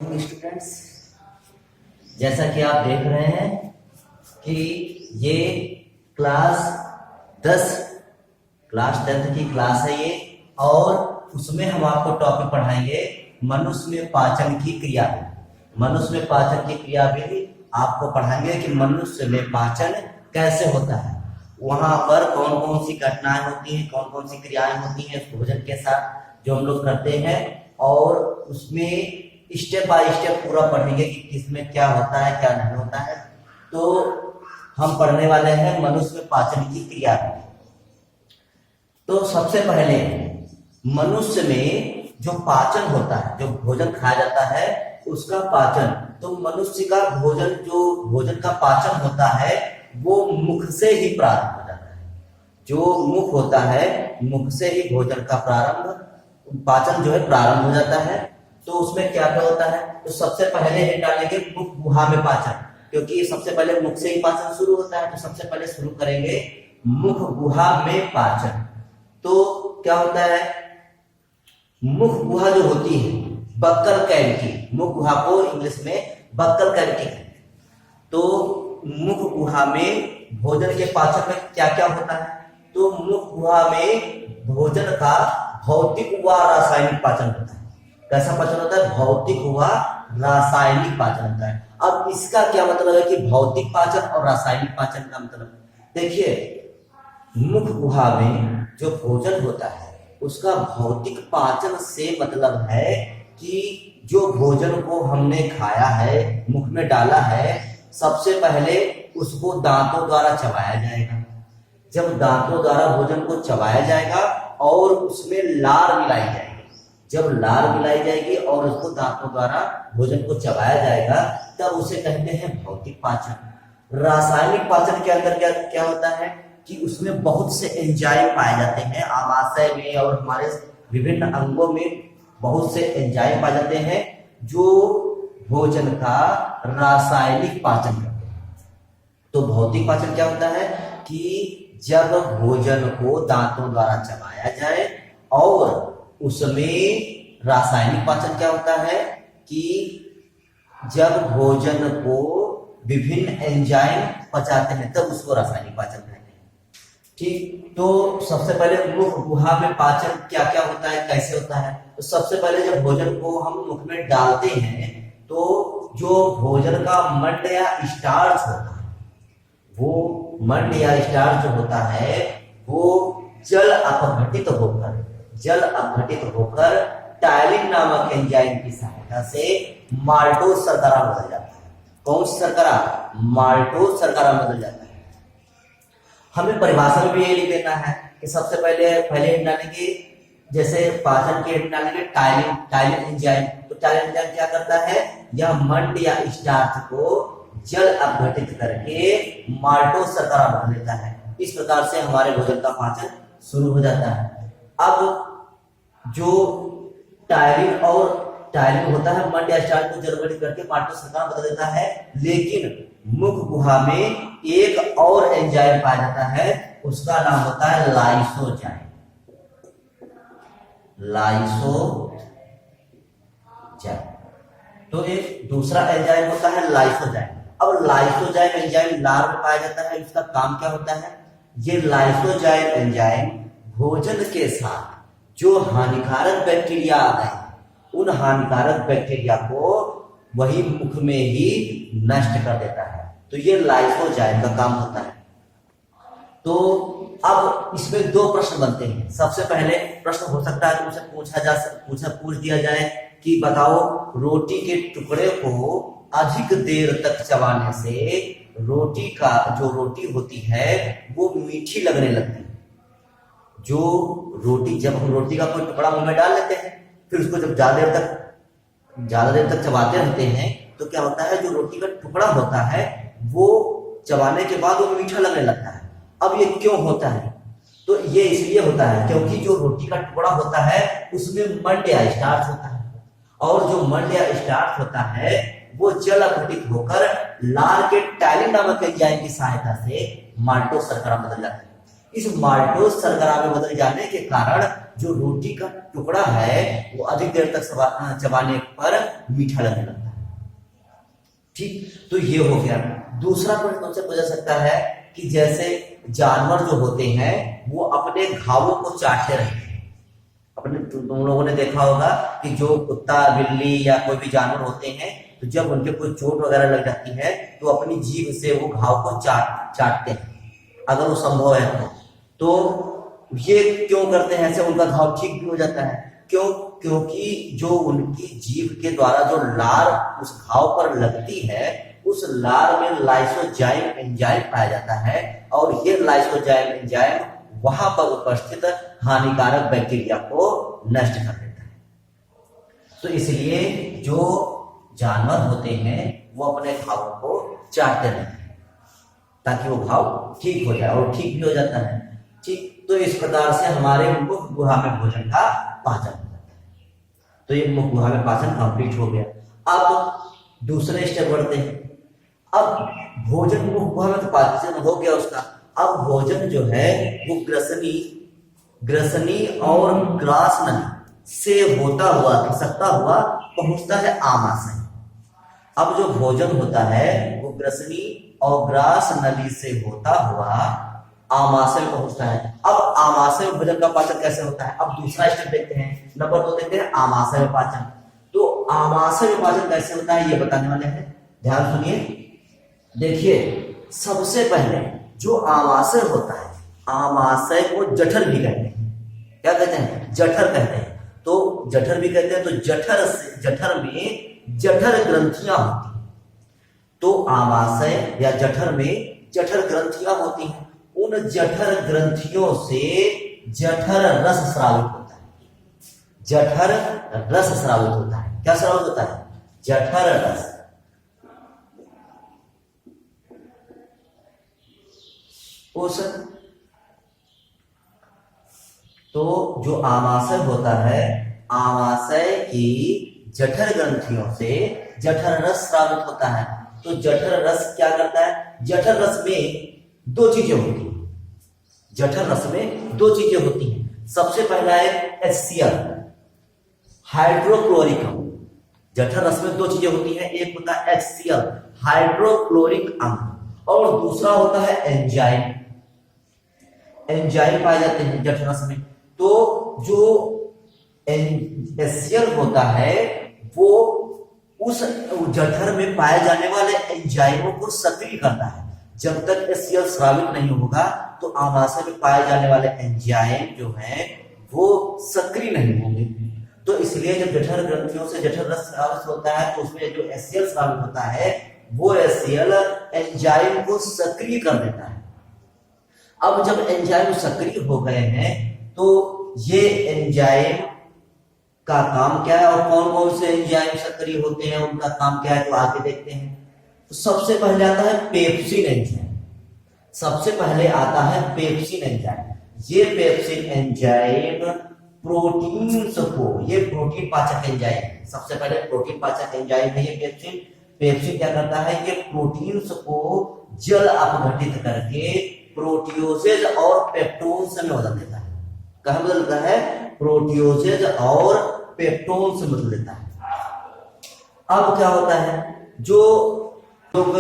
Students, जैसा कि आप देख रहे हैं कि ये क्लास 10 क्लास 10th की क्लास है ये। और उसमें हम आपको टॉपिक पढ़ाएंगे मनुष्य में पाचन की क्रियाविधि। मनुष्य में पाचन की क्रियाविधि आपको पढ़ाएंगे कि मनुष्य में पाचन कैसे होता है, वहां पर कौन कौन सी घटनाएं होती हैं, कौन कौन सी क्रियाएं होती हैं भोजन के साथ जो हम लोग करते हैं, और उसमें स्टेप बाय स्टेप पूरा पढ़ेंगे कि किसमें क्या होता है क्या नहीं होता है। तो हम पढ़ने वाले हैं मनुष्य में पाचन की क्रिया। तो सबसे पहले मनुष्य में जो पाचन होता है, जो भोजन खाया जाता है उसका पाचन, तो मनुष्य का भोजन, जो भोजन का पाचन होता है वो मुख से ही प्रारंभ हो जाता है। जो मुख होता है, मुख से ही भोजन का पाचन जो है प्रारंभ हो जाता है। तो उसमें क्या क्या होता है, तो सबसे पहले ही डालेंगे मुख गुहा में पाचन, क्योंकि सबसे पहले मुख से ही पाचन शुरू होता है। तो सबसे पहले शुरू करेंगे मुख गुहा में पाचन। तो क्या होता है, मुख गुहा जो होती है बक्कल कैविटी, मुख गुहा को इंग्लिश में बक्कल कैविटी है। तो मुख गुहा में भोजन के पाचन में क्या क्या होता है, तो मुख गुहा में भोजन का भौतिक व रासायनिक पाचन होता है। कैसा पाचन होता है, भौतिक व रासायनिक पाचन होता है। अब इसका क्या मतलब है कि भौतिक पाचन और रासायनिक पाचन का मतलब, देखिए मुख गुहा में जो भोजन होता है उसका भौतिक पाचन से मतलब है कि जो भोजन को हमने खाया है, मुख में डाला है, सबसे पहले उसको दांतों द्वारा चबाया जाएगा। जब दांतों द्वारा भोजन को चबाया जाएगा और उसमें लार मिलाई जाएगी, जब लार मिलाई जाएगी और उसको दांतों द्वारा भोजन को चबाया जाएगा, तब उसे कहते हैं भौतिक पाचन। रासायनिक पाचन के अंदर क्या क्या होता है कि उसमें बहुत से एंजाइम पाए जाते हैं, आमाशय में और हमारे विभिन्न अंगों में बहुत से एंजाइम पाए जाते हैं जो भोजन का रासायनिक पाचन करते हैं। तो भौतिक पाचन क्या होता है कि जब भोजन को दांतों द्वारा चबाया जाए, और उसमें रासायनिक पाचन क्या होता है कि जब भोजन को विभिन्न एंजाइम पचाते हैं तब उसको रासायनिक पाचन कहते हैं। ठीक, तो सबसे पहले मुख गुहा में पाचन क्या क्या होता है, कैसे होता है। तो सबसे पहले जब भोजन को हम मुख में डालते हैं तो जो भोजन का मंड या स्टार्च होता है, वो मंड या स्टार्च जो होता है वो जल अपघटित होकर टायलिन नामक एंजाइम की सहायता से माल्टोज शर्करा बदल जाता है। कौन सी शर्करा, माल्टोज शर्करा बदल जाता है। हमें परिभाषा में भी ये लिख देना है कि सबसे पहले डालेंगे, जैसे पाचन के डालेंगे टायलिन एंजाइम। तो टायलिन एंजाइम क्या करता है, यह मंड या स्टार्च को जल अपघटित करके माल्टोज शर्करा बना लेता है। इस प्रकार से हमारे भोजन का पाचन शुरू हो जाता है। अब जो टायलिन होता है मंड या स्टार्च को जल अपघटित करके माल्टोज शर्करा बदल देता है, लेकिन मुख गुहा में एक और एंजाइम पाया जाता है, उसका नाम होता है लाइसोजाइम। तो एक दूसरा एंजाइम होता है लाइसोजाइम। अब लाइसोजाइम एंजाइम लार में पाया जाता है। इसका काम क्या होता है, ये लाइसोजाइम एंजाइम भोजन के साथ जो हानिकारक बैक्टीरिया आ गए, उन हानिकारक बैक्टीरिया को वही मुख में ही नष्ट कर देता है। तो ये लाइसोजाइम का काम होता है। तो अब इसमें दो प्रश्न बनते हैं। सबसे पहले प्रश्न हो सकता है उनसे पूछ दिया जाए कि बताओ, रोटी के टुकड़े को अधिक देर तक चबाने से रोटी होती है वो मीठी लगने लगती है। जब हम रोटी का कोई टुकड़ा मुंह में डाल लेते हैं, फिर उसको जब ज्यादा देर तक चबाते रहते हैं, तो क्या होता है, जो रोटी का टुकड़ा होता है वो चबाने के बाद वो मीठा लगने लगता है। अब ये क्यों होता है, तो ये इसलिए होता है क्योंकि जो रोटी का टुकड़ा होता है उसमें मंड या स्टार्च होता है, और जो मंड या स्टार्च होता है वो जल अपघटित होकर लार के टायलिन नामक एंजाइम की सहायता से माल्टोज शर्करा बदल जाता है। इस माल्टोज शर्करा में बदल जाने के कारण जो रोटी का टुकड़ा है वो अधिक देर तक चबाने पर मीठा लगने लगता है। ठीक, तो ये हो गया। दूसरा प्रश्न तुमसे पूछा सकता है कि जैसे जानवर जो होते हैं वो अपने घावों को चाटते रहते हैं। अपने तुम लोगों ने देखा होगा कि जो कुत्ता बिल्ली या कोई भी जानवर होते हैं तो जब उनके कोई चोट वगैरह लग जाती है तो अपनी जीभ से वो घाव को चाटते हैं, अगर वो संभव है तो ये क्यों करते हैं ऐसे? उनका घाव ठीक भी हो जाता है। क्यों? क्योंकि जो उनकी जीभ के द्वारा जो लार उस घाव पर लगती है, उस लार में लाइसोजाइम एंजाइम पाया जाता है और ये लाइसोजाइम एंजाइम वहां पर उपस्थित हानिकारक बैक्टीरिया को नष्ट कर देता है। तो इसलिए जो जानवर होते हैं वो अपने घावों को चाटते रहते हैं ताकि वो घाव ठीक हो जाए, और ठीक भी हो जाता है। ठीक, तो इस प्रकार से हमारे मुख गुहा में भोजन का पाचन हो जाता है। तो ये मुख गुहा में पाचन कंप्लीट हो गया। अब दूसरे स्टेप बढ़ते हैं। अब भोजन मुख गुहा में तो पाचन हो गया उसका, अब भोजन जो है वो ग्रसनी और ग्रास नली से होता हुआ खिसकता हुआ पहुंचता है आमाशय। अब जो भोजन होता है वो ग्रसनी और ग्रास नली से होता हुआ आमाशय में पहुंचता है। अब आमाशय में भोजन का पाचन कैसे होता है? अब दूसरा स्टेप देखते हैं। नंबर 2 देखते हैं आमाशय में पाचन। तो आमाशय में पाचन कैसे होता है ये बताने वाले हैं, ध्यान सुनिए। देखिए, सबसे पहले जो आमाशय होता है, आमाशय को जठर भी कहते हैं। क्या कहते हैं? जठर कहते हैं। तो जठर भी कहते हैं। तो जठर में जठर ग्रंथियां होती हैं। तो आमाशय या जठर में जठर ग्रंथियां होती हैं। उन जठर ग्रंथियों से जठर रस स्रावित होता है। जठर रस स्रावित होता है। क्या स्रावित होता है? जठर रस। तो जो आमाशय होता है, आमाशय की जठर ग्रंथियों से जठर रस स्रावित होता है। तो जठर रस क्या करता है? जठर रस में 2 चीजें होती हैं। जठर रस में 2 चीजें होती हैं। सबसे पहला है HCl, हाइड्रोक्लोरिक अम्ल। जठर रस में 2 चीजें होती हैं, एक होता है HCl, हाइड्रोक्लोरिक अम्ल, और दूसरा होता है एंजाइम। एंजाइम पाए जाते हैं जठर रस में। तो जो HCl होता है वो उस जठर में पाए जाने वाले एंजाइमों को सक्रिय करता है। जब तक HCl स्रावित नहीं होगा तो आमाशय में पाए जाने वाले एंजाइम जो हैं वो सक्रिय नहीं होंगे। तो इसलिए जब जठर ग्रंथियों से जठर रस स्रावित होता है तो उसमें जो HCl स्रावित होता है वो HCl एंजाइम को सक्रिय कर देता है। अब जब एंजाइम सक्रिय हो गए हैं तो ये एंजाइम का काम क्या है और कौन कौन से एंजाइम सक्रिय होते हैं, उनका काम क्या है, तो आगे देखते हैं। तो सबसे पहले आता है पेप्सिन एंजाइम। सबसे पहले आता है पेप्सिन एंजाइम। ये पेप्सिन एंजाइम प्रोटीन्स को, ये प्रोटीन पाचक एंजाइम है। सबसे पहले प्रोटीन पाचक एंजाइम है ये पेप्सिन। पेप्सिन क्या करता है? ये प्रोटीन्स को जल अपघटित करके प्रोटियोजेज और पेप्टोन्स में बदल देता है। कहाँ बदल देता है? प्रोटियोजेज और पेप्टोन्स में बदल देता है। अब क्या होता है? जो लोग